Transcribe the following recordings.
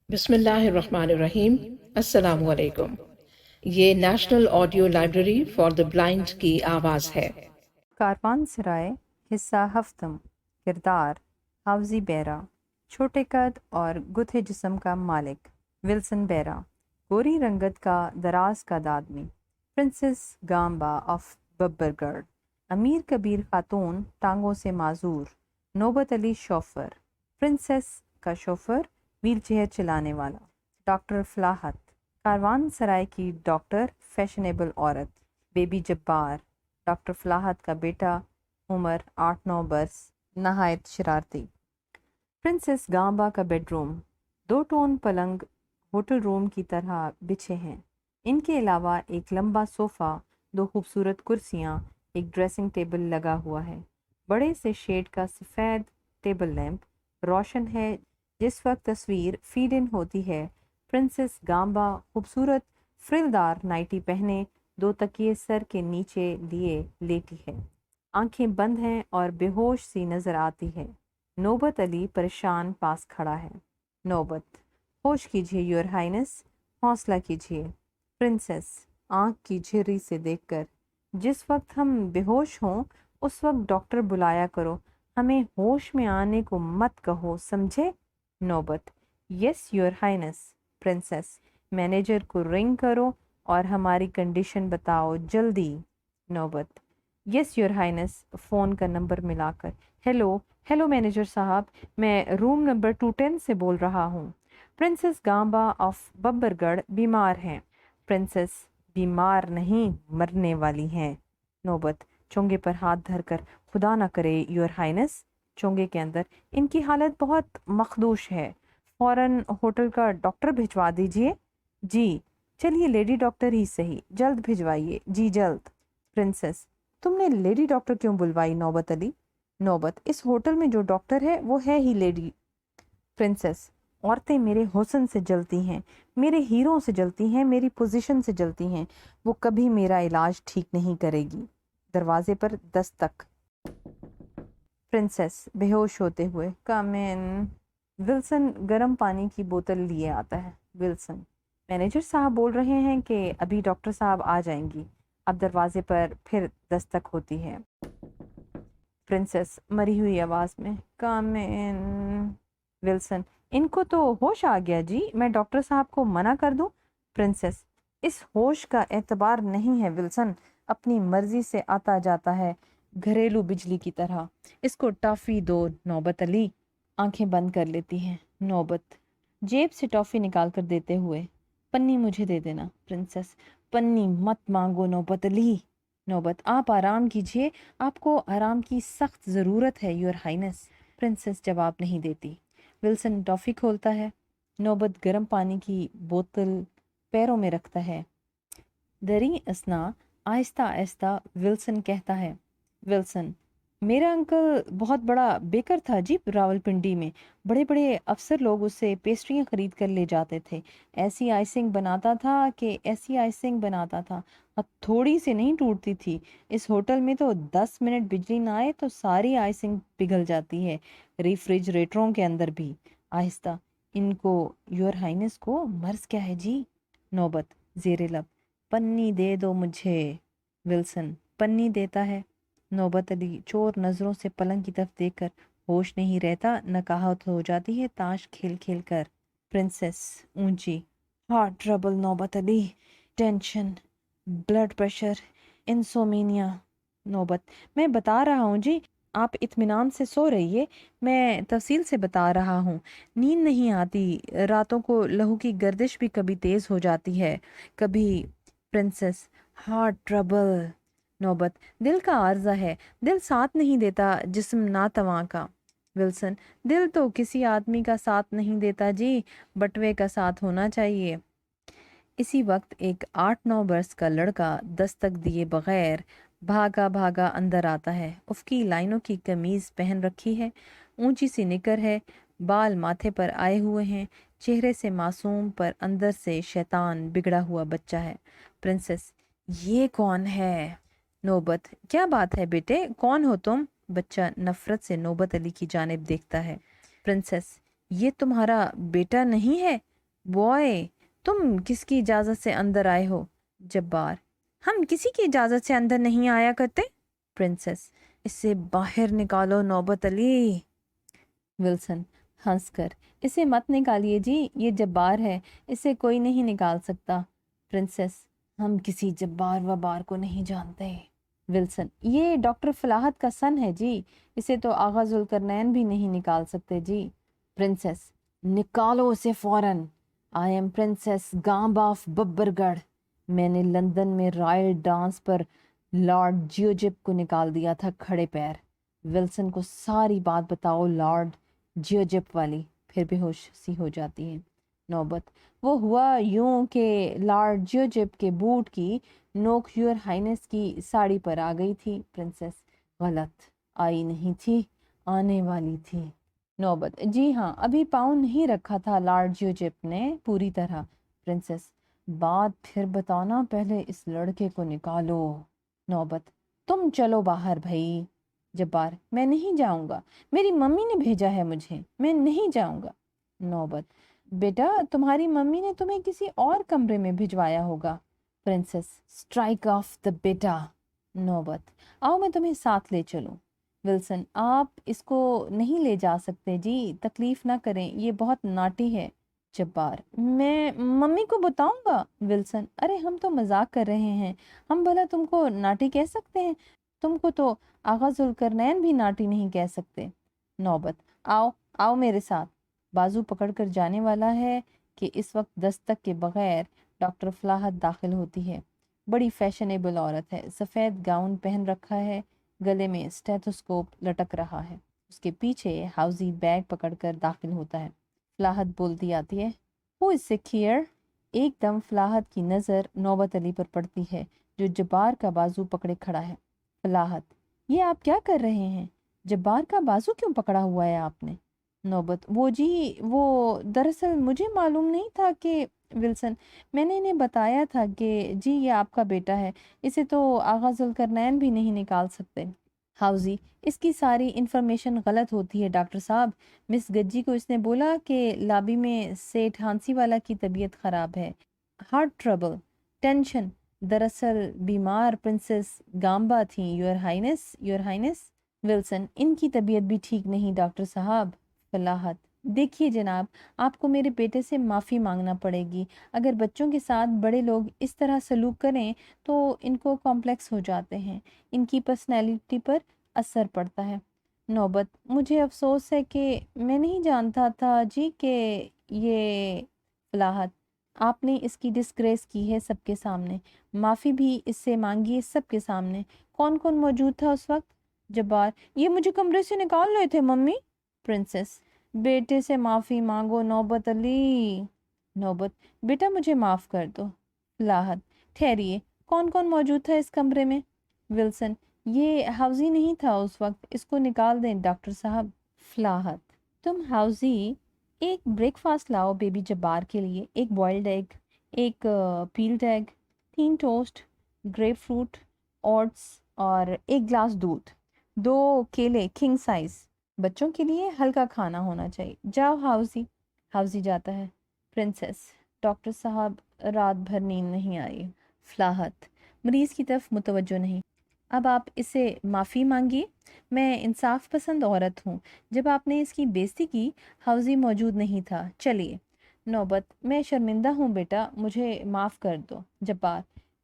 بسم اللہ الرحمن الرحیم۔ السلام علیکم۔ یہ national audio library for the blind کی آواز ہے۔ کاروان سرائے حصہ ہفتم۔ کردار حافظی بیرا، چھوٹے قد اور گتھے جسم کا مالک ولسن بیرا، گوری رنگت کا دراز قد آدمی پرنسس گامبا آف ببرگڑھ، امیر کبیر خاتون ٹانگوں سے معذور نوبت علی شوفر، پرنسس کا شوفر ویل چیئر چلانے والا ڈاکٹر فلاحت، کاروان سرائے کی ڈاکٹر فیشنیبل عورت بیبی جبار، ڈاکٹر فلاحت کا بیٹا عمر 8-9 برس نہایت شرارتی۔ پرنسس گامبا کا بیڈ روم 2 ٹون پلنگ ہوٹل روم کی طرح بچھے ہیں، ان کے علاوہ ایک لمبا صوفہ، 2 خوبصورت کرسیاں، ایک ڈریسنگ ٹیبل لگا ہوا ہے، بڑے سے شیڈ کا سفید ٹیبل لیمپ روشن ہے۔ جس وقت تصویر فیڈ ان ہوتی ہے پرنسس گامبا خوبصورت فرلدار نائٹی پہنے 2 تکیے سر کے نیچے لیے لیٹی ہے، آنکھیں بند ہیں اور بے ہوش سی نظر آتی ہے۔ نوبت علی پریشان پاس کھڑا ہے۔ نوبت: ہوش کیجیے یور ہائنس، حوصلہ کیجیے۔ پرنسس آنکھ کی جھری سے دیکھ کر: جس وقت ہم بے ہوش ہوں اس وقت ڈاکٹر بلایا کرو، ہمیں ہوش میں آنے کو مت کہو، سمجھے؟ نوبت: yes your Hines. Princess: manager کو رنگ کرو اور ہماری کنڈیشن بتاؤ جلدی۔ نوبت: یس یور ہائنس، فون کا نمبر ملا کر۔ ہیلو مینیجر صاحب، میں روم نمبر 210 سے بول رہا ہوں۔ پرنسس گامبا آف ببرگڑھ بیمار ہیں۔ پرنسس: بیمار نہیں، مرنے والی ہیں۔ نوبت: چونگے پر ہاتھ دھر کر: خدا نہ کرے یور ہائنس۔ چونگے کے اندر: ان کی حالت بہت مخدوش ہے، فوراً ہوٹل کا ڈاکٹر بھجوا دیجیے۔ جی چلیے، لیڈی ڈاکٹر ہی صحیح، جلد بھجوائیے، جی جلد۔ پرنسس: تم نے لیڈی ڈاکٹر کیوں بلوائی نوبت علی؟ نوبت: اس ہوٹل میں جو ڈاکٹر ہے وہ ہے ہی لیڈی۔ پرنسس: عورتیں میرے حسن سے جلتی ہیں، میرے ہیروں سے جلتی ہیں، میری پوزیشن سے جلتی ہیں، وہ کبھی میرا علاج ٹھیک نہیں کرے گی۔ دروازے پر دستک۔ پرنسس بے ہوش ہوتے ہوئے: کم ان۔ ولسن گرم پانی کی بوتل لیے آتا ہے۔ ولسن: مینیجر صاحب بول رہے ہیں کہ ابھی ڈاکٹر صاحب آ جائیں گی۔ اب دروازے پر پھر دستک ہوتی ہے۔ پرنسس مری ہوئی آواز میں: کم ان۔ ولسن: ان کو تو ہوش آ گیا جی، میں ڈاکٹر صاحب کو منع کر دوں؟ پرنسس: اس ہوش کا اعتبار نہیں ہے ولسن، اپنی مرضی سے آتا جاتا ہے، گھریلو بجلی کی طرح، اس کو ٹافی دو۔ نوبت علی آنکھیں بند کر لیتی ہیں۔ نوبت جیب سے ٹافی نکال کر دیتے ہوئے: پنی مجھے دے دینا۔ پرنسس: پنی مت مانگو نوبت علی۔ نوبت: آپ آرام کیجیے، آپ کو آرام کی سخت ضرورت ہے یور ہائنس۔ پرنسس جواب نہیں دیتی۔ ولسن ٹافی کھولتا ہے، نوبت گرم پانی کی بوتل پیروں میں رکھتا ہے۔ دری اسنا آہستہ آہستہ ولسن کہتا ہے: ولسن: میرا انکل بہت بڑا بیکر تھا جی، راولپنڈی میں بڑے بڑے افسر لوگ اس سے پیسٹریاں خرید کر لے جاتے تھے، ایسی آئسنگ بناتا تھا کہ ایسی آئسنگ بناتا تھا، اب تھوڑی سی نہیں ٹوٹتی تھی۔ اس ہوٹل میں تو 10 منٹ بجلی نہ آئے تو ساری آئسنگ پگھل جاتی ہے، ریفریجریٹروں کے اندر بھی۔ آہستہ: ان کو یور ہائنس کو مرض کیا ہے جی؟ نوبت زیر لب: پنی دے دو مجھے۔ ولسن پنی دیتا ہے۔ نوبت علی چور نظروں سے پلنگ کی طرف دیکھ کر: ہوش نہیں رہتا، نکاہت ہو جاتی ہے تاش کھیل کھیل کر۔ پرنسس اونچی: ہارٹ ٹربل نوبت علی، ٹینشن، بلڈ پریشر، انسومینیا۔ نوبت: میں بتا رہا ہوں جی، آپ اطمینان سے سو رہیے، میں تفصیل سے بتا رہا ہوں۔ نیند نہیں آتی، راتوں کو لہو کی گردش بھی کبھی تیز ہو جاتی ہے، کبھی۔ Princess: heart trouble. نوبت: دل کا عارضہ ہے، دل ساتھ نہیں دیتا جسم ناتواں کا۔ ولسن: دل تو کسی آدمی کا ساتھ نہیں دیتا جی، بٹوے کا ساتھ ہونا چاہیے۔ اسی وقت ایک 8-9 برس کا لڑکا دستک دیے بغیر بھاگا بھاگا اندر آتا ہے۔ افقی لائنوں کی قمیض پہن رکھی ہے، اونچی سی نکر ہے، بال ماتھے پر آئے ہوئے ہیں، چہرے سے معصوم پر اندر سے شیطان بگڑا ہوا بچہ ہے۔ پرنسس: یہ کون ہے؟ نوبت: کیا بات ہے بیٹے، کون ہو تم؟ بچہ نفرت سے نوبت علی کی جانب دیکھتا ہے۔ پرنسس: یہ تمہارا بیٹا نہیں ہے؟ बॉय, तुम किसकी इजाज़त से अंदर आए हो? जब्बार, हम किसी की इजाज़त से अंदर नहीं आया करते। प्रिंसेस, इसे बाहर निकालो नौबत अली। विल्सन हंसकर, इसे मत निकालिए जी, ये जब्बार है, इसे कोई नहीं निकाल सकता। प्रिंसेस, हम किसी जब्बार वबार को नहीं जानते। विल्सन, ये डॉक्टर फलाहत का सन है जी, इसे तो आगा जुल्करनैन भी नहीं निकाल सकते जी। प्रिंसेस, निकालो उसे फौरन। I am princess Gamba of Babbargarh. मैंने लंदन में रॉयल डांस पर लॉर्ड जियोजिप को निकाल दिया था खड़े पैर। विल्सन को सारी बात बताओ लॉर्ड जियोजिप वाली, फिर बेहोश सी हो जाती है। नौबत, वो हुआ यूं कि लॉर्ड जियोजिप के बूट की नोक योर हाइनेस की साड़ी पर आ गई थी। प्रिंसेस, गलत, आई नहीं थी, आने वाली थी। नौबत, जी हाँ, अभी पाँव नहीं रखा था लॉर्ड जियोजिप ने पूरी तरह। प्रिंसेस, बात फिर बताना, पहले इस लड़के को निकालो। नौबत, तुम चलो बाहर भाई। जब्बार, मैं नहीं जाऊंगा, मेरी मम्मी ने भेजा है मुझे, मैं नहीं जाऊंगा। नौबत, बेटा तुम्हारी मम्मी ने तुम्हें किसी और कमरे में भिजवाया होगा। प्रिंसेस, स्ट्राइक ऑफ द बेटा। नौबत, आओ मैं तुम्हें साथ ले चलूं। विल्सन, आप इसको नहीं ले जा सकते जी, तकलीफ ना करें, ये बहुत नाटी है। जब्बार, मैं मम्मी को बताऊंगा। विल्सन, अरे हम तो मजाक कर रहे हैं, हम भला तुमको नाटी कह सकते हैं? तुमको तो आगा जुल्करनैन भी नाटी नहीं कह सकते। नौबत, आओ आओ मेरे साथ। बाजू पकड़कर जाने वाला है कि इस वक्त दस्तक के बगैर डॉक्टर फलाहत दाखिल होती है। बड़ी फैशनेबल औरत है, सफ़ेद गाउन पहन रखा है, गले में स्टेथोस्कोप लटक रहा है। उसके पीछे हाउजी बैग पकड़कर दाखिल होता है। फलाहत बोलती आती है, हु इज सिक हियर? एकदम फलाहत की नज़र नौबत अली पर पड़ती है, जो जब्बार का बाजू पकड़े खड़ा है। फलाहत, ये आप क्या कर रहे हैं? जब्बार का बाजू क्यों पकड़ा हुआ है आपने? नौबत, वो जी, वो दरअसल मुझे मालूम नहीं था कि विल्सन, मैंने इन्हें बताया था कि जी ये आपका बेटा है, इसे तो आगा जुल्करनैन भी नहीं निकाल सकते। हाउजी, इसकी सारी इन्फॉर्मेशन गलत होती है डॉक्टर साहब। मिस गज्जी को इसने बोला कि लाबी में सेठ हांसी वाला की तबीयत ख़राब है, हार्ट ट्रबल, टेंशन। दरअसल बीमार प्रिंसेस गांबा थी, your highness, your highness. Wilson, इनकी तबीयत भी ठीक नहीं डॉक्टर साहब। फलाहत, देखिए जनाब, आपको मेरे बेटे से माफ़ी मांगना पड़ेगी। अगर बच्चों के साथ बड़े लोग इस तरह सलूक करें तो इनको कॉम्प्लेक्स हो जाते हैं, इनकी पर्सनैलिटी पर असर पड़ता है। नौबत, मुझे अफसोस है कि मैं नहीं जानता था जी कि ये। फलाहत, आपने इसकी डिस्ग्रेस की है सबके सामने, माफ़ी भी इससे मांगी सबके सामने। कौन कौन मौजूद था उस वक्त? जब्बार, ये मुझे कमरे से निकाल रहे थे मम्मी। प्रिंसेस, बेटे से माफ़ी मांगो नौबत अली। नौबत, बेटा मुझे माफ़ कर दो। फलाहत, ठहरिए, कौन कौन मौजूद था इस कमरे में? विल्सन, ये हाउजी नहीं था उस वक्त, इसको निकाल दें डॉक्टर साहब। फलाहत, तुम हाउजी, एक ब्रेकफास्ट लाओ बेबी जब्बार के लिए, एक बॉइल्ड एग, एक peeled egg, 3 toast, grep fruit, oats और एक ग्लास दूध, 2 केले किंग साइज। बच्चों के लिए हल्का खाना होना चाहिए। जाओ हाउजी। हाउजी जाता है। प्रिंसेस, डॉक्टर साहब, रात भर नींद नहीं आई। फलाहत, मरीज की तरफ मुतवज्जो नहीं, अब आप इससे माफ़ी मांगिए। मैं इंसाफ पसंद औरत हूँ, जब आपने इसकी बेइज्जती की हाउजी मौजूद नहीं था। चलिए। नौबत, मैं शर्मिंदा हूँ बेटा, मुझे माफ़ कर दो। जब्बार,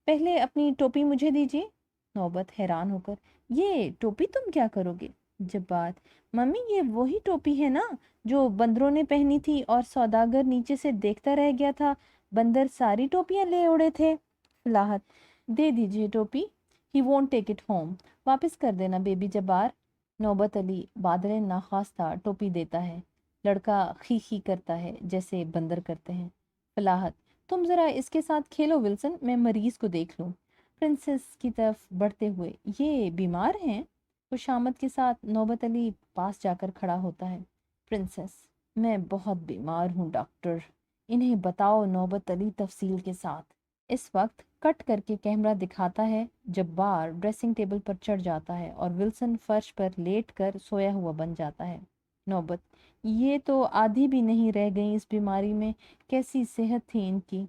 पहले अपनी टोपी मुझे दीजिए। नौबत हैरान होकर, ये टोपी तुम क्या करोगे? जब्बार, मम्मी ये वही टोपी है ना जो बंदरों ने पहनी थी और सौदागर नीचे से देखता रह गया था, बंदर सारी टोपियां ले उड़े थे। फलाहत, दे दीजिए टोपी, he won't take it home, वापस कर देना बेबी जब्बार। नौबत अली बादल नाखास्ता टोपी देता है। लड़का खी खी करता है जैसे बंदर करते हैं। फलाहत, तुम ज़रा इसके साथ खेलो विल्सन, मैं मरीज को देख लूँ। प्रिंसेस की तरफ बढ़ते हुए, ये बीमार हैं? खुशामद के साथ नौबत अली पास जाकर खड़ा होता है। प्रिंसेस, मैं बहुत बीमार हूँ डॉक्टर, इन्हें बताओ। नौबत अली तफसील के साथ। इस वक्त कट करके कैमरा दिखाता है जब्बार ड्रेसिंग टेबल पर चढ़ जाता है और विल्सन फर्श पर लेट कर सोया हुआ बन जाता है। नौबत, ये तो आधी भी नहीं रह गई इस बीमारी में, कैसी सेहत थी इनकी।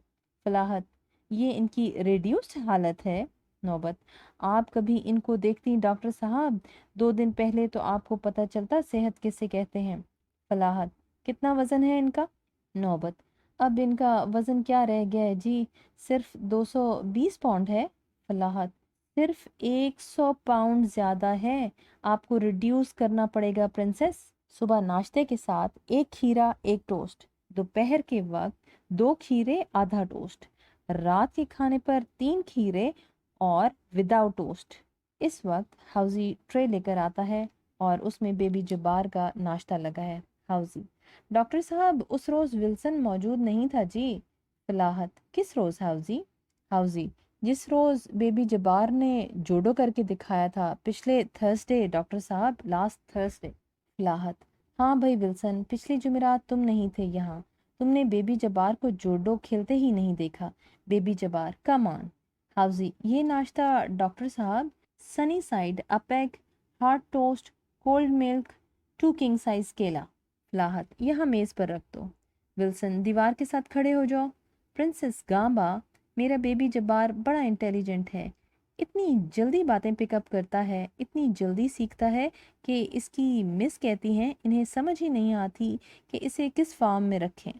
फलाहत, ये इनकी रिड्यूस्ड हालत है। नौबत, आप कभी इनको देखती डॉक्टर साहब? 2 दिन पहले तो आपको पता चलता सेहत किसे कहते हैं। फलाहत, कितना वजन है इनका? नौबत, अब इनका वजन क्या रह गया है जी, सिर्फ 220 पाउंड है। फलाहत, सिर्फ 100 पाउंड ज्यादा है, आपको रिड्यूस करना पड़ेगा प्रिंसेस। सुबह नाश्ते के साथ 1 खीरा 1 टोस्ट, दोपहर के वक्त 2 खीरे आधा टोस्ट, रात के खाने पर 3 खीरे और विदाउट टोस्ट। इस वक्त हाउजी ट्रे लेकर आता है और उसमें बेबी जबार का नाश्ता लगा है। हाउजी, डॉक्टर साहब उस रोज विल्सन मौजूद नहीं था जी। फलाहत, किस रोज हाउजी? हाउजी, जिस रोज बेबी जबार ने जोडो करके दिखाया था, पिछले थर्सडे डॉक्टर साहब, लास्ट थर्सडे। फलाहत, हाँ भाई विल्सन, पिछली जुमेरात तुम नहीं थे यहाँ, तुमने बेबी जबार को जोडो खेलते ही नहीं देखा। बेबी जबार, कम ऑन। हाउजी, ये नाश्ता डॉक्टर साहब, sunny side up egg, hard toast, cold milk, 2 king size केला। फलाहत, यहाँ मेज पर रख दो। विल्सन, दीवार के साथ खड़े हो जाओ। प्रिंसेस गांबा, मेरा बेबी जब्बार बड़ा इंटेलिजेंट है, इतनी जल्दी बातें पिकअप करता है, इतनी जल्दी सीखता है कि इसकी मिस कहती हैं इन्हें समझ ही नहीं आती कि इसे किस फॉर्म में रखें।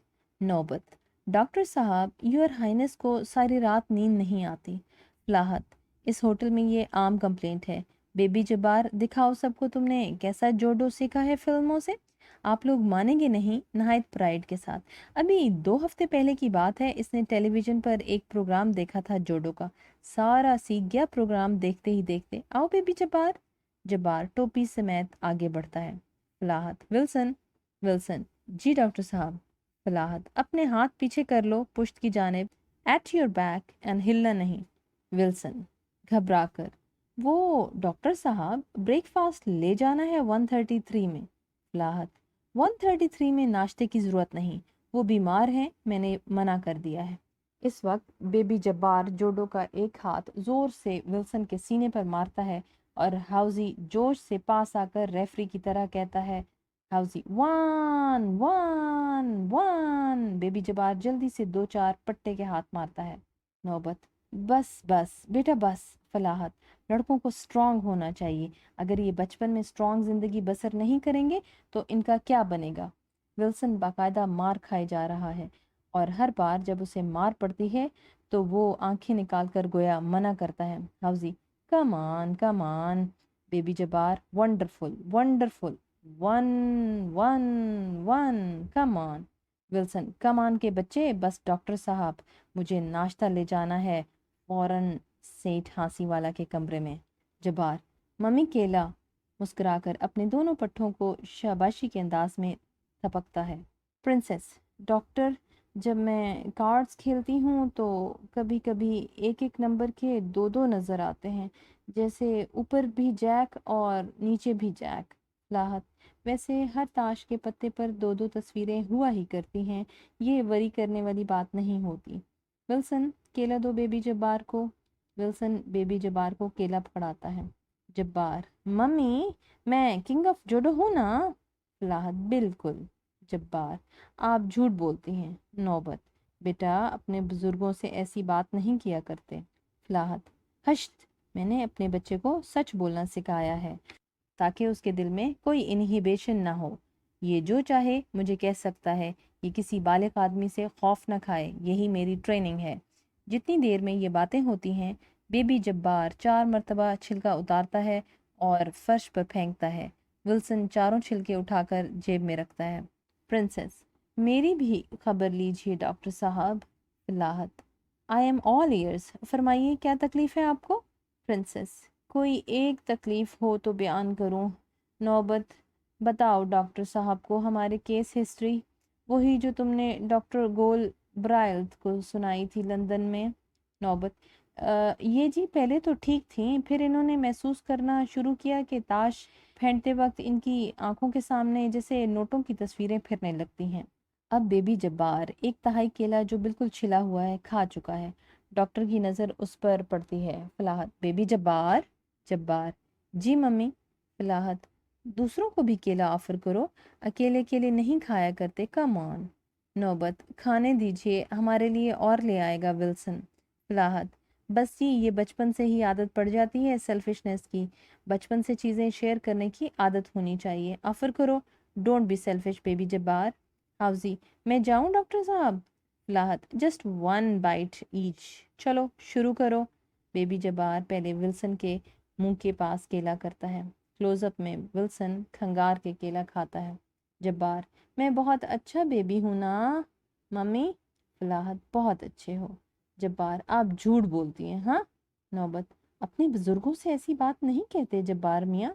नौबत, डॉक्टर साहब, यूर हाइनेस को सारी रात नींद नहीं आती। फलाहत, इस होटल में ये आम कंप्लेंट है। बेबी जब्बार, दिखाओ सबको तुमने कैसा जोडो सीखा है फिल्मों से। आप लोग मानेंगे नहीं, नहायत प्राइड के साथ। अभी 2 हफ्ते पहले की बात है, इसने टेलीविजन पर एक प्रोग्राम देखा था जोडो का, सारा सीख गया प्रोग्राम देखते ही देखते। आओ बेबी जब्बार। जब्बार टोपी समेत आगे बढ़ता है। फलाहत, विल्सन। विल्सन, जी डॉक्टर साहब। फलाहत, अपने हाथ पीछे कर लो पुश्त की जानिब, एट योर बैक एंड हिलना नहीं। विल्सन घबरा कर, वो डॉक्टर साहब, ब्रेकफास्ट ले जाना है 133 में। फलाहत, 133 में नाश्ते की ज़रूरत नहीं, वो बीमार हैं, मैंने मना कर दिया है। इस वक्त बेबी जब्बार जोडो का एक हाथ जोर से विल्सन के सीने पर मारता है और हाउजी जोश से पास आकर रेफरी की तरह कहता है, हाउजी, 1 1 1। बेबी जब्बार जल्दी से 2 4 पट्टे के हाथ मारता है। नौबत, बस बस बेटा बस। फलाहत, लड़कों को स्ट्रांग होना चाहिए, अगर ये बचपन में स्ट्रांग जिंदगी बसर नहीं करेंगे तो इनका क्या बनेगा। विल्सन बाकायदा मार खाए जा रहा है और हर बार जब उसे मार पड़ती है तो वो आंखें निकाल कर गोया मना करता है। हाउजी, come on come on. Baby Jabbar, wonderful wonderful, 1 1 1, come on. Wilson, come on के बच्चे, बस डॉक्टर साहब, मुझे नाश्ता ले जाना है फौरन सेठ हाँसी वाला के कमरे में। जबार, मम्मी केला, मुस्कुराकर अपने दोनों पट्टों को शाबाशी के अंदाज में थपकता है। प्रिंसेस, डॉक्टर, जब मैं कार्ड्स खेलती हूँ तो कभी कभी एक एक नंबर के 2 2 नज़र आते हैं, जैसे ऊपर भी जैक और नीचे भी जैक। लाहत, वैसे हर ताश के पत्ते पर 2 2 तस्वीरें हुआ ही करती हैं, ये वरी करने वाली बात नहीं होती। विल्सन, केला दो बेबी जब्बार को। विल्सन बेबी जब्बार को केला पकड़ाता है। जब्बार, मम्मी, मैं किंग ऑफ जोडो हूँ ना? लाहत, बिल्कुल। जब्बार, आप झूठ बोलती हैं। नौबत, बेटा अपने बुजुर्गों से ऐसी बात नहीं किया करते। फलाहत, हश्त, मैंने अपने बच्चे को सच बोलना सिखाया है ताकि उसके दिल में कोई इनहिबिशन ना हो, ये जो चाहे मुझे कह सकता है, ये किसी बालिग आदमी से खौफ न खाए, यही मेरी ट्रेनिंग है। जितनी देर में ये बातें होती हैं, बेबी जब्बार 4 मरतबा छिलका उतारता है और फर्श पर फेंकता है। विल्सन चारों छिलके उठाकर जेब में रखता है। प्रिंसेस, मेरी भी खबर लीजिए डॉक्टर साहब। लाहत, आई एम ऑल ईयर्स, फरमाइए क्या तकलीफ़ है आपको। प्रिंसेस, कोई एक तकलीफ़ हो तो बयान करूं। नौबत, बताओ डॉक्टर साहब को हमारे केस हिस्ट्री, वही जो तुमने डॉक्टर गोल ब्राइल्ट को सुनाई थी लंदन में। नौबत, ये जी पहले तो ठीक थी, फिर इन्होंने महसूस करना शुरू किया कि ताश फेंकते वक्त इनकी आंखों के सामने जैसे नोटों की तस्वीरें फिरने लगती हैं। अब बेबी जब्बार एक तहाई केला जो बिल्कुल छिला हुआ है खा चुका है। डॉक्टर की नज़र उस पर पड़ती है। फलाहत, बेबी जब्बार। जब्बार, जी मम्मी। फलाहत, दूसरों को भी केला ऑफर करो, अकेले केले नहीं खाया करते, कम ऑन। नौबत, खाने दीजिए, हमारे लिए और ले आएगा विल्सन। फलाहत, बस ये बचपन से ही आदत पड़ जाती है सेल्फिशनेस की, बचपन से चीज़ें शेयर करने की आदत होनी चाहिए, ऑफर करो, don't be selfish baby Jabbar. Housie, मैं जाऊं डॉक्टर साहब? फलाहत, जस्ट वन बाइट ईच, चलो शुरू करो। बेबी जब्बार पहले विल्सन के मुंह के पास केला करता है। क्लोजअप में विल्सन खंगार के केला खाता है। जब्बार, मैं बहुत अच्छा बेबी हूं ना मम्मी? फलाहत, बहुत अच्छे हो। जब्बार, आप झूठ बोलती हैं हाँ? नौबत, अपने बुजुर्गों से ऐसी बात नहीं कहते जब्बार मियाँ।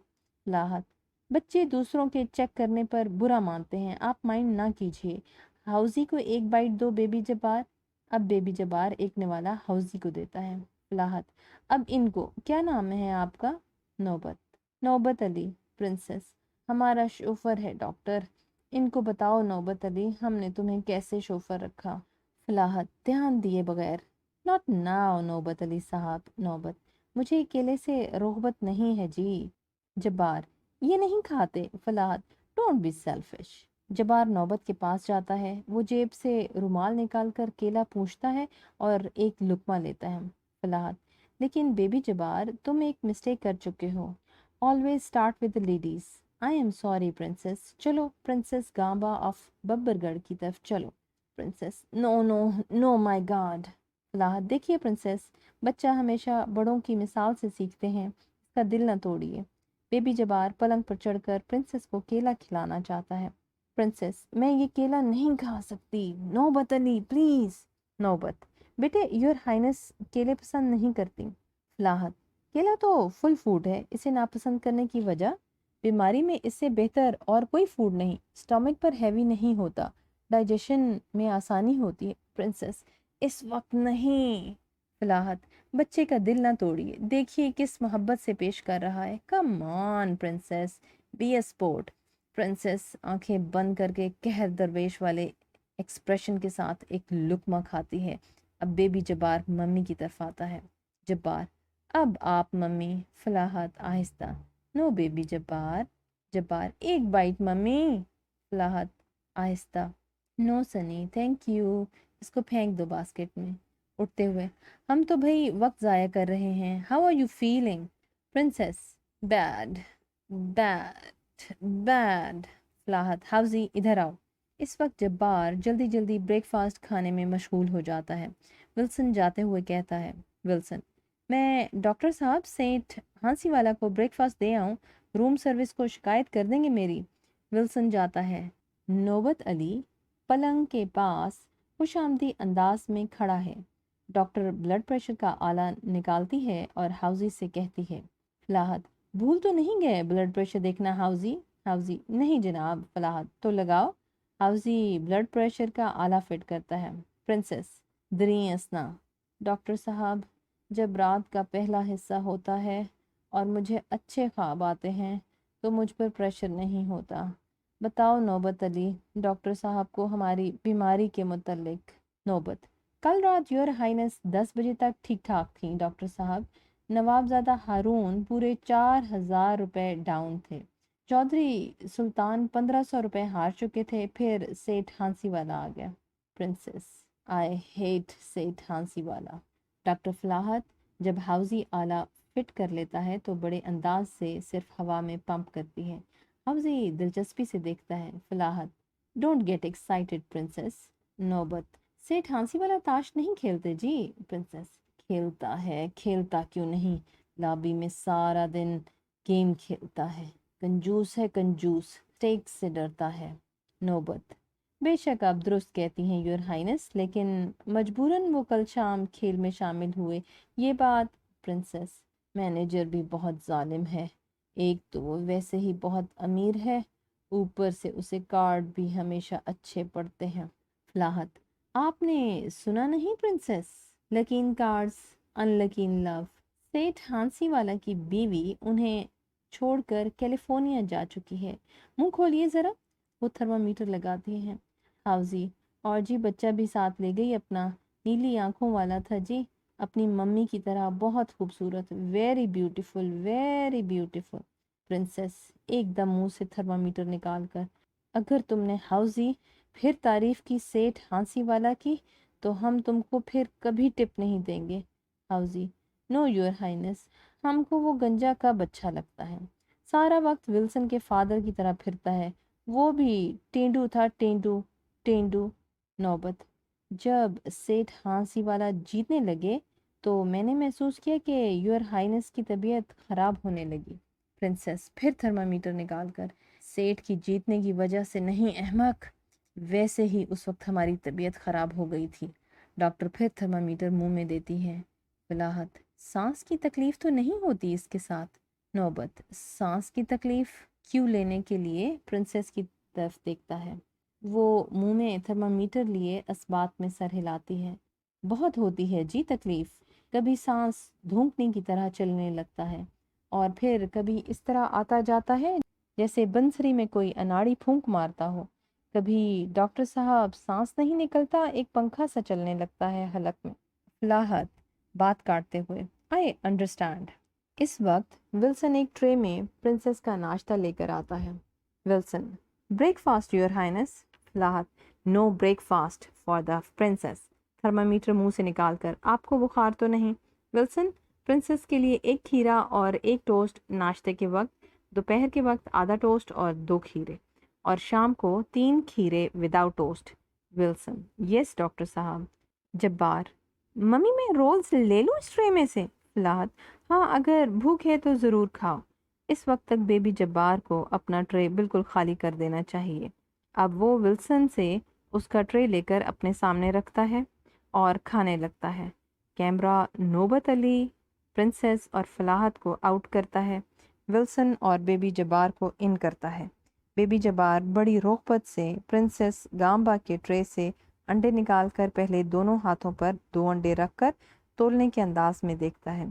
फलाहत, बच्चे दूसरों के चेक करने पर बुरा मानते हैं, आप माइंड ना कीजिए। हाउजी को एक बाइट दो बेबी जब्बार। अब बेबी जब्बार एक निवाला हाउजी को देता है। फलाहत, अब इनको, क्या नाम है आपका? नौबत, नौबत अली। प्रिंसेस, हमारा शोफर है डॉक्टर, इनको बताओ नौबत अली, हमने तुम्हें कैसे शोफर रखा? फलाहत ध्यान दिए बगैर, नॉट नाउ नौबत अली साहब। नौबत, मुझे केले से रोहबत नहीं है जी। जब्बार, ये नहीं खाते। फलाहत, डोंट बी सेल्फिश। जब्बार नौबत के पास जाता है, वो जेब से रुमाल निकाल कर केला पूछता है और एक लुकमा लेता है। फलाहत, लेकिन बेबी जब्बार, तुम एक मिस्टेक कर चुके हो, always start with the ladies. I am sorry princess, चलो प्रिंसेस गांबा ऑफ बब्बरगढ़ की तरफ चलो। Princess, no no no my god. Falahat, देखिए प्रिंसेस, बच्चा हमेशा बड़ों की मिसाल से सीखते हैं, इसका दिल न तोड़िए। बेबी जबार पलंग पर चढ़कर प्रिंसेस को केला खिलाना चाहता है। प्रिंसेस, मैं ये केला नहीं खा सकती, नौबत अली प्लीज। नौबत, बेटे योर हाइनेस केले पसंद नहीं करती। फलाहत, केला तो फुल फूड है, इसे नापसंद करने की वजह? बीमारी में इससे बेहतर और कोई फूड नहीं, स्टमक पर हैवी नहीं होता, डाइजेशन में आसानी होती है। प्रिंसेस, इस वक्त नहीं। फलाहत, बच्चे का दिल ना तोड़िए, देखिए किस मोहब्बत से पेश कर रहा है, come on princess, be a sport. Princess आंखें बंद करके कहर दरवेश वाले एक्सप्रेशन के साथ एक लुकमा खाती है। अब बेबी जब्बार मम्मी की तरफ आता है। जब्बार, अब आप मम्मी। फलाहत आहिस्ता, नो बेबी जब्बार। जब्बार, एक बाइट मम्मी। फलाहत आहिस्ता, नो सनी थैंक यू, इसको फेंक दो बास्केट में। उठते हुए, हम तो भाई वक्त ज़ाया कर रहे हैं, how are you feeling? Princess, bad bad bad. Falahat, हाउजी इधर आओ। इस वक्त जब्बार जल्दी जल्दी ब्रेकफास्ट खाने में मशगूल हो जाता है। विल्सन जाते हुए कहता है। विल्सन, मैं डॉक्टर साहब सेंट हांसी वाला को ब्रेकफास्ट दे आऊँ, रूम सर्विस को शिकायत कर देंगे मेरी। विल्सन जाता है। नौबत अली पलंग के पास खुशामदी अंदाज में खड़ा है। डॉक्टर ब्लड प्रेशर का आला निकालती है और हाउजी से कहती है। फलाहत, भूल तो नहीं गए ब्लड प्रेशर देखना हाउजी? हाउजी, नहीं जनाब। फलाहत, तो लगाओ। हाउजी ब्लड प्रेशर का आला फिट करता है। प्रिंसेस, दरी असना। डॉक्टर साहब, जब रात का पहला हिस्सा होता है और मुझे अच्छे ख्वाब आते हैं तो मुझ पर प्रेशर नहीं होता। बताओ नौबत अली, डॉक्टर साहब को हमारी बीमारी के मुतल्लिक। नौबत, कल रात योर हाइनेस 10 बजे तक ठीक ठाक थी डॉक्टर साहब, नवाबजादा हारून पूरे 4,000 रुपए डाउन थे, चौधरी सुल्तान 1,500 रुपए हार चुके थे, फिर सेठ हांसी वाला आ गया। प्रिंसेस, आई हेट सेठ हांसी वाला। डॉक्टर फलाहत, जब हाउजी आला फिट कर लेता है तो बड़े अंदाज से सिर्फ हवा में पंप करती है। हाउजी दिलचस्पी से देखता है। फलाहत, डोंट गेट एक्साइटेड प्रिंसेस। नौबत, सेठ हांसी वाला ताश नहीं खेलते जी। प्रिंसेस, खेलता है, खेलता क्यों नहीं, लॉबी में सारा दिन गेम खेलता है, कंजूस है कंजूस, स्टेक से डरता है। नौबत, बेशक आप दुरुस्त कहती हैं योर हाइनेस, लेकिन मजबूरन वो कल शाम खेल में शामिल हुए, ये बात। प्रिंसेस, मैनेजर भी बहुत जालिम है, एक तो वो वैसे ही बहुत अमीर है, ऊपर से उसे कार्ड भी हमेशा अच्छे पड़ते हैं। फलाहत, आपने सुना नहीं princess, lucky in cards unlucky in love. सेठ हांसी वाला की बीवी उन्हें छोड़कर कैलिफोर्निया जा चुकी है। मुंह खोलिए जरा। वो थर्मामीटर लगाती हैं। हाउजी, और जी बच्चा भी साथ ले गई अपना, नीली आंखों वाला था जी, अपनी मम्मी की तरह बहुत खूबसूरत, very beautiful very beautiful. Princess एकदम मुंह से थर्मामीटर निकाल कर, अगर तुमने हाउजी फिर तारीफ की सेठ हांसी वाला की तो हम तुमको फिर कभी टिप नहीं देंगे। हाउजी, नो योर हाइनेस, हमको वो गंजा कब अच्छा लगता है, सारा वक्त विल्सन के फादर की तरह फिरता है, वो भी टेंडू था, टेंडू टेंडू। नौबत, जब सेठ हांसी वाला जीतने लगे तो मैंने महसूस किया कि योर हाइनेस की तबीयत खराब होने लगी। प्रिंसेस फिर थर्मामीटर निकालकर, सेठ की जीतने की वजह से नहीं अहमक, वैसे ही उस वक्त हमारी तबीयत खराब हो गई थी। डॉक्टर फिर थर्मामीटर मुंह में देती है। फिलाहत, सांस की तकलीफ तो नहीं होती इसके साथ। नौबत, सांस की तकलीफ क्यों लेने के लिए प्रिंसेस की तरफ देखता है। वो मुंह में थर्मामीटर लिए अस्बात में सर हिलाती है। बहुत होती है जी तकलीफ, कभी सांस धूंकने की तरह चलने लगता है और फिर कभी इस तरह आता जाता है जैसे बंसरी में कोई अनाड़ी फूंक मारता हो। कभी डॉक्टर साहब सांस नहीं निकलता, एक पंखा सा चलने लगता है हलक में। फिलाहत बात काटते हुए, आई अंडरस्टैंड। इस वक्त विल्सन एक ट्रे में प्रिंसेस का नाश्ता लेकर आता है। Wilson, breakfast your highness. Falahat, no breakfast for the princess. Thermometer मुंह से निकालकर, आपको बुखार तो नहीं। विल्सन, प्रिंसेस के लिए एक खीरा और एक टोस्ट नाश्ते के वक्त, दोपहर के वक्त आधा टोस्ट और 2 खीरे, और शाम को 3 खीरे without toast. Wilson, yes doctor साहब। जब्बार, मम्मी मैं रोल्स ले लूँ इस ट्रे में से। फिलाहत, हाँ अगर भूख है तो ज़रूर खाओ। इस वक्त तक बेबी जब्बार को अपना ट्रे बिल्कुल खाली कर देना चाहिए। अब वो विल्सन से उसका ट्रे लेकर अपने सामने रखता है और खाने लगता है। कैमरा नौबत अली, प्रिंसेस और फलाहत को आउट करता है, विल्सन और बेबी जब्बार को इन करता है। बेबी जब्बार बड़ी रोहबत से प्रिंसेस गांबा के ट्रे से अंडे निकालकर पहले दोनों हाथों पर 2 अंडे रखकर तोलने के अंदाज में देखता है।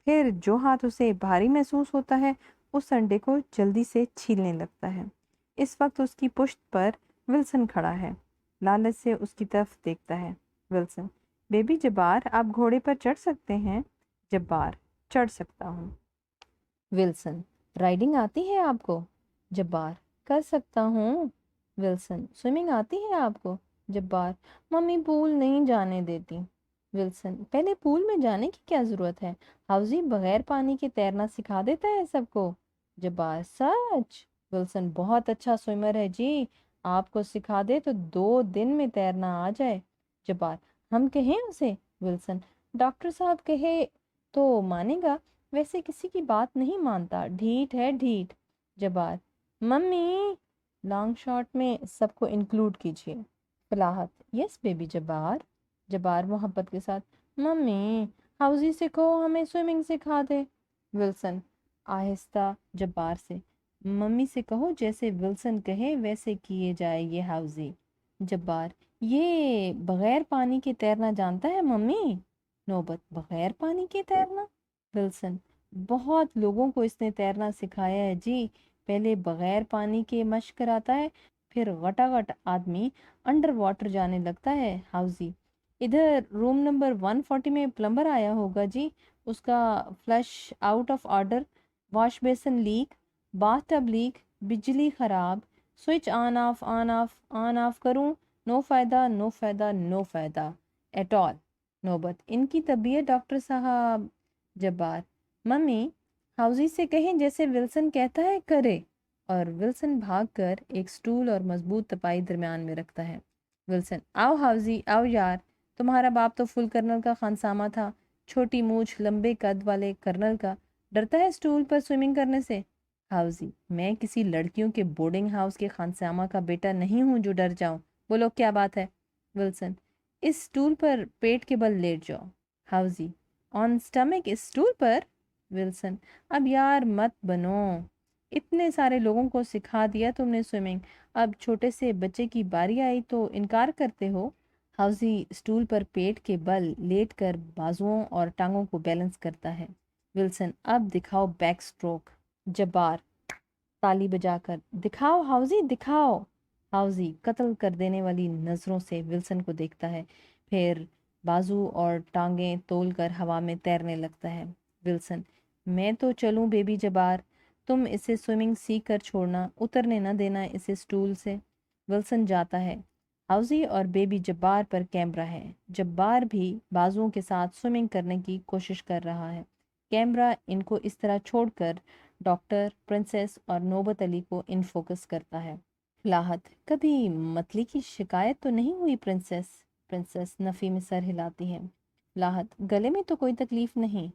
फिर जो हाथ उसे भारी महसूस होता है उस अंडे को जल्दी से छीलने लगता है। इस वक्त उसकी पुश्त पर विल्सन खड़ा है, लालच से उसकी तरफ देखता है। विल्सन, बेबी जब्बार आप घोड़े पर चढ़ सकते हैं। जब्बार, चढ़ सकता हूँ। विल्सन, राइडिंग आती है आपको। जब्बार, कर सकता हूँ। विल्सन, स्विमिंग आती है आपको। जब्बार, मम्मी पूल नहीं जाने देती। विल्सन, पहले पूल में जाने की क्या जरूरत है, हाउजी बगैर पानी के तैरना सिखा देता है सबको। जब्बार, सच। विल्सन, बहुत अच्छा स्विमर है जी, आपको सिखा दे तो 2 दिन में तैरना आ जाए। जब्बार, हम कहें उसे। विल्सन, डॉक्टर साहब कहे तो मानेगा, वैसे किसी की बात नहीं मानता, ढीठ है ढीठ। जब्बार, मम्मी लॉन्ग शॉट में सबको इंक्लूड कीजिए। फलाहत, यस बेबी जब्बार। जब्बार मोहब्बत के साथ, मम्मी हाउजी से कहो हमें स्विमिंग सिखा दे। विल्सन आहिस्ता जब्बार से, मम्मी से कहो जैसे विल्सन कहे वैसे किए जाए ये हाउजी। जब्बार, ये बगैर पानी के तैरना जानता है मम्मी। नौबत, बगैर पानी के तैरना। विल्सन, बहुत लोगों को इसने तैरना सिखाया है जी, पहले बगैर पानी के मश्क कराता है, फिर गटागट आदमी अंडर वाटर जाने लगता है। हाउजी, इधर रूम नंबर 140 में प्लम्बर आया होगा जी, उसका flush out of order, wash basin leak, bathtub leak, बिजली खराब, स्विच ऑन ऑफ करूं, नो फायदा नो फायदा नो फायदा एट ऑल। नौबत, इनकी तबीयत डॉक्टर साहब। जब्बार, मम्मी हाउजी से कहें जैसे विल्सन कहता है करे। और विल्सन भागकर एक स्टूल और मजबूत तपाई दरमियान में रखता है। विल्सन, आओ हाउजी आओ यार, तुम्हारा बाप तो फुल कर्नल का खानसामा था, छोटी मूछ लंबे कद वाले कर्नल का, डरता है स्टूल पर स्विमिंग करने से। हाउजी, मैं किसी लड़कियों के बोर्डिंग हाउस के खानसामा का बेटा नहीं हूं जो डर जाऊं, बोलो क्या बात है। विल्सन, इस स्टूल पर पेट के बल लेट जाओ। हाउजी, ऑन स्टमक इस स्टूल पर। विल्सन, अब यार मत बनो, इतने सारे लोगों को सिखा दिया तुमने स्विमिंग, अब छोटे से बच्चे की बारी आई तो इनकार करते हो। हाउजी स्टूल पर पेट के बल लेटकर बाजुओं और टांगों को बैलेंस करता है। विल्सन, अब दिखाओ बैक स्ट्रोक। जब्बार ताली बजाकर, दिखाओ हाउजी दिखाओ। हाउजी कत्ल कर देने वाली नजरों से विल्सन को देखता है, फिर बाजू और टांगें तोलकर हवा में तैरने लगता है। विल्सन, मैं तो चलूं बेबी जब्बार, तुम इसे स्विमिंग सीख कर छोड़ना, उतरने न देना इसे स्टूल से। विल्सन जाता है। हाउजी और बेबी जब्बार पर कैमरा है। जब्बार भी बाजुओं के साथ स्विमिंग करने की कोशिश कर रहा है। कैमरा इनको इस तरह छोड़कर डॉक्टर, प्रिंसेस और नौबत अली को इन फोकस करता है। लाहत, कभी मतली की शिकायत तो नहीं हुई प्रिंसेस? प्रिंसेस नफ़ी में सर हिलाती है। लाहत, गले में तो कोई तकलीफ नहीं।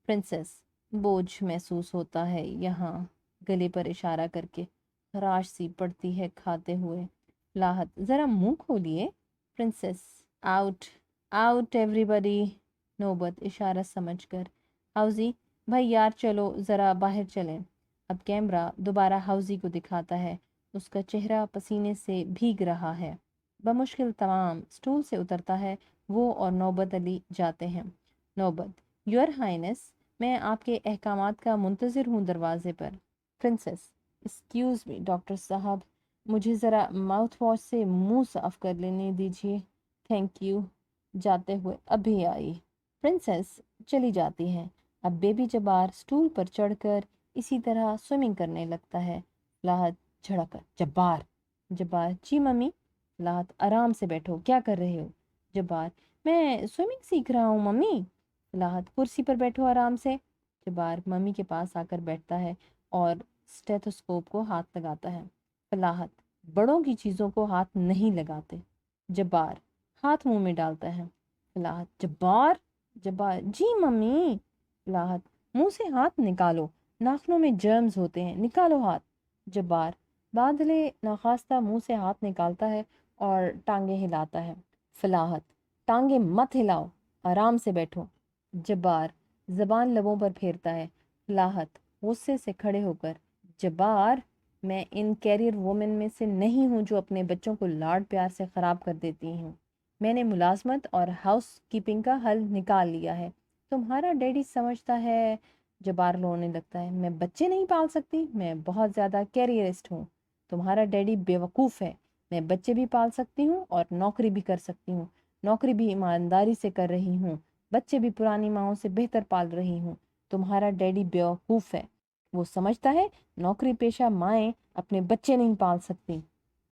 प्रिंसेस, बोझ महसूस होता है यहाँ, गले पर इशारा करके। खराश सी पड़ती है खाते हुए। लाहत, जरा मुंह खोलिए। Princess, out out everybody. नौबत इशारा समझकर। हाउजी, भाई यार चलो ज़रा बाहर चलें। अब कैमरा दोबारा हाउजी को दिखाता है। उसका चेहरा पसीने से भीग रहा है। बमुश्किल तमाम स्टूल से उतरता है। वो और नौबत अली जाते हैं। नौबत, योर हाइनेस, मैं आपके अहकामात का मुंतज़िर हूँ दरवाजे पर। प्रिंसेस, एक्सक्यूज़ मी डॉक्टर साहब, मुझे ज़रा माउथ वॉश से मुंह साफ कर लेने दीजिए। Thank you. जाते हुए अभी आई। प्रिंसेस चली जाती है। अब बेबी जब्बार स्टूल पर चढ़कर इसी तरह स्विमिंग करने लगता है। लाहत झड़क कर, जब्बार। जब्बार, जी मम्मी। लाहत, आराम से बैठो, क्या कर रहे हो? जब्बार, मैं स्विमिंग सीख रहा हूँ मम्मी। लाहत, कुर्सी पर बैठो आराम से। जब्बार मम्मी के पास आकर बैठता है और स्टेथोस्कोप को हाथ लगाता है। फलाहत, बड़ों की चीज़ों को हाथ नहीं लगाते। जब्बार हाथ मुंह में डालता है। फलाहत, जब्बार। जब्बार, जी मम्मी। फलाहत, मुंह से हाथ निकालो, नाखूनों में जर्म्स होते हैं, निकालो हाथ। जब्बार बादले नाखास्ता मुंह से हाथ निकालता है और टांगे हिलाता है। फलाहत, टांगे मत हिलाओ, आराम से बैठो। जब्बार जबान लबों पर फेरता है। फलाहत गुस्से से खड़े होकर, जब्बार, मैं इन कैरियर वुमेन में से नहीं हूँ जो अपने बच्चों को लाड प्यार से ख़राब कर देती हूँ। मैंने मुलाजमत और हाउस कीपिंग का हल निकाल लिया है। तुम्हारा डैडी समझता है। जब्बार रोने लगता है, मैं बच्चे नहीं पाल सकती, मैं बहुत ज़्यादा कैरियरिस्ट हूँ। तुम्हारा डैडी बेवकूफ़ है। मैं बच्चे भी पाल सकती हूँ और नौकरी भी कर सकती हूँ। नौकरी भी ईमानदारी से कर रही हूँ। बच्चे भी पुरानी माओं से बेहतर पाल रही हूँ। तुम्हारा डैडी बेवकूफ़ है। वो समझता है नौकरी पेशा माएँ अपने बच्चे नहीं पाल सकती।